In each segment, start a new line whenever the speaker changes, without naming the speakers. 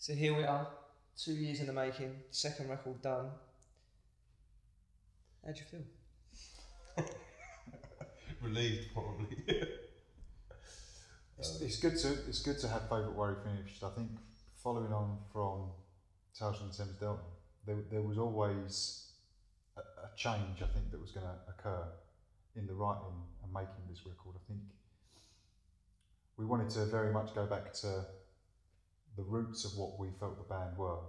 So here we are, 2 years in the making, second record done. How'd you feel?
Relieved, probably.
It's good to have Favourite Worry finished. I think following on from Tales from the Thames Delta, there was always a change, I think, that was going to occur in the writing and making this record. I think we wanted to very much go back to the roots of what we felt the band were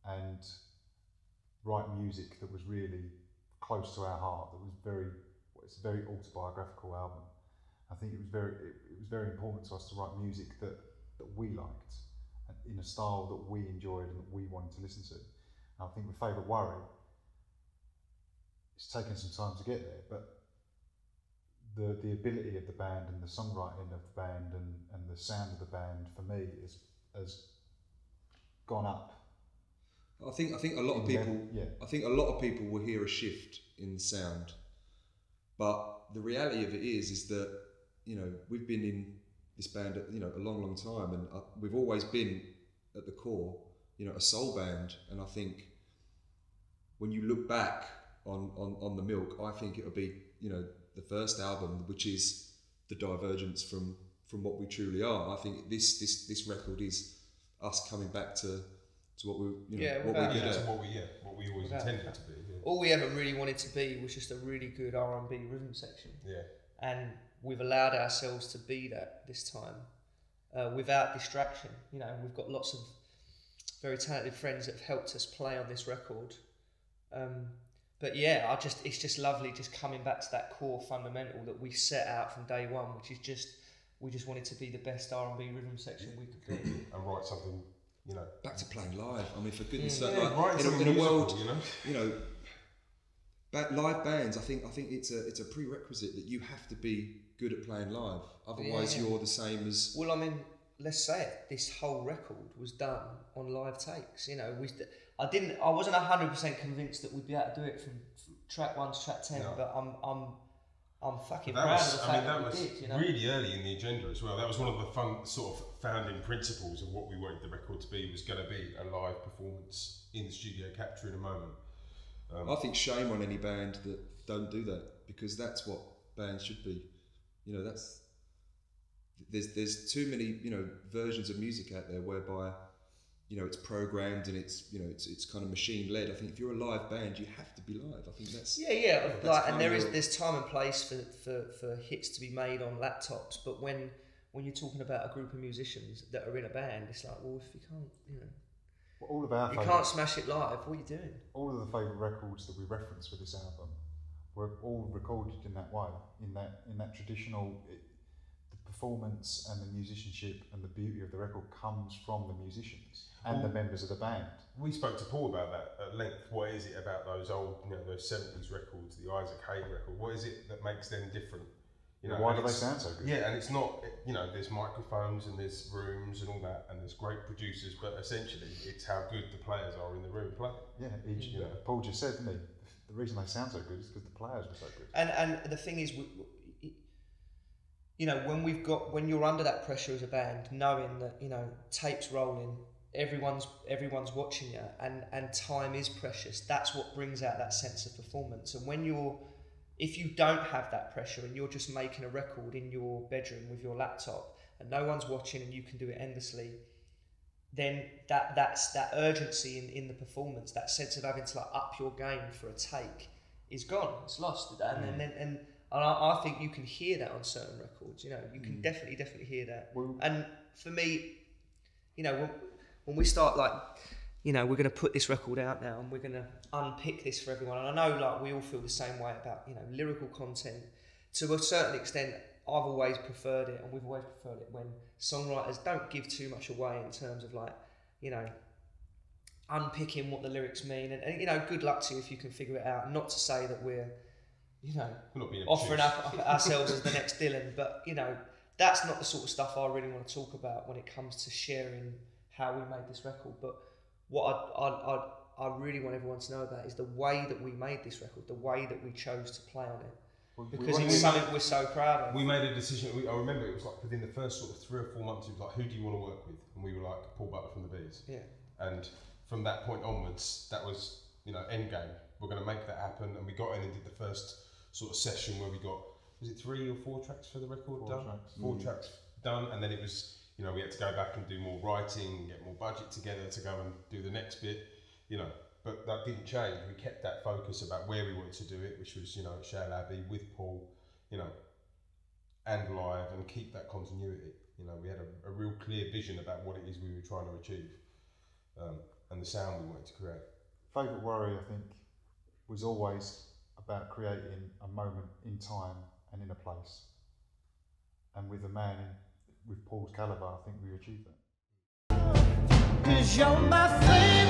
and write music that was really close to our heart, it's a very autobiographical album. I think it was very important to us to write music that we liked and in a style that we enjoyed and that we wanted to listen to. And I think with Favourite Worry, it's taken some time to get there, but the ability of the band and the songwriting of the band and the sound of the band for me has gone up.
I think a lot of people. I think a lot of people will hear a shift in the sound, but the reality of it is that we've been in this band a long time, and we've always been at the core a soul band. And I think when you look back on the Milk, I think it'll be the first album, which is the divergence from what we truly are. I think this record is us coming back to what we what we're good at.
What we always intended to be. Yeah.
All we ever really wanted to be was just a really good R&B rhythm section.
Yeah.
And we've allowed ourselves to be that this time, without distraction. We've got lots of very talented friends that have helped us play on this record. But yeah, it's just lovely just coming back to that core fundamental that we set out from day one, which is we just wanted to be the best R&B rhythm section we could be.
And write something,
back to playing live. I mean, for goodness'
sake,
in a world, live bands. I think it's a prerequisite that you have to be good at playing live. Otherwise, you're the same as.
Well, I mean, let's say it. This whole record was done on live takes. I wasn't 100% convinced that we'd be able to do it from track 1 to track 10, but I'm fucking proud of the fact that we did.
Really early in the agenda as well. That was one of the fun sort of founding principles of what we wanted the record to be. Was going to be a live performance in the studio, capturing a moment.
I think shame on any band that don't do that, because that's what bands should be. There's too many versions of music out there whereby it's programmed and it's kind of machine led. I think if you're a live band, you have to be live. I think that's
there's time and place for hits to be made on laptops, but when you're talking about a group of musicians that are in a band, it's like, well, if you can't,
all of our
you can't smash it live. What are you doing?
All of the favourite records that we reference for this album were all recorded in that way, in that traditional. The performance and the musicianship and the beauty of the record comes from the musicians and the members of the band.
We spoke to Paul about that at length. What is it about those old, those 70s records, the Isaac Hayes record? What is it that makes them different?
Why do they sound so good?
Yeah, and it's not, there's microphones and there's rooms and all that, and there's great producers, but essentially it's how good the players are in the room playing.
Yeah, Paul just said, didn't he? The reason they sound so good is because the players were so good.
And the thing is, when you're under that pressure as a band, knowing that tapes rolling, everyone's watching you, and time is precious. That's what brings out that sense of performance. And if you don't have that pressure and you're just making a record in your bedroom with your laptop and no one's watching and you can do it endlessly, then that's that urgency in the performance, that sense of having to up your game for a take is gone. It's lost. And I think you can hear that on certain records. You can definitely hear that. And for me, when we start we're going to put this record out now and we're going to unpick this for everyone. And I know we all feel the same way about lyrical content. To a certain extent, I've always preferred it, and we've always preferred it when songwriters don't give too much away in terms of unpicking what the lyrics mean. And good luck to you if you can figure it out. Not to say that we're offering up ourselves as the next Dylan, but that's not the sort of stuff I really want to talk about when it comes to sharing how we made this record. But what I really want everyone to know about is the way that we made this record, the way that we chose to play on it. because it's something we're so proud of.
We made a decision. I remember it was like within the first sort of 3 or 4 months. It was like, who do you want to work with? And we were like, Paul Butler from the Bees.
Yeah.
And from that point onwards, that was end game. We're going to make that happen. And we got in and did the first sort of session where we got, was it 3 or 4 tracks for the record done? 4 tracks done, and then it was, we had to go back and do more writing, get more budget together to go and do the next bit, But that didn't change. We kept that focus about where we wanted to do it, which was, at Shale Abbey with Paul, and live, and keep that continuity. We had a real clear vision about what it is we were trying to achieve, and the sound we wanted to create.
Favourite Worry, I think, was always about creating a moment in time and in a place. And with a man with Paul's calibre, I think we achieved that. 'Cause you're my favorite.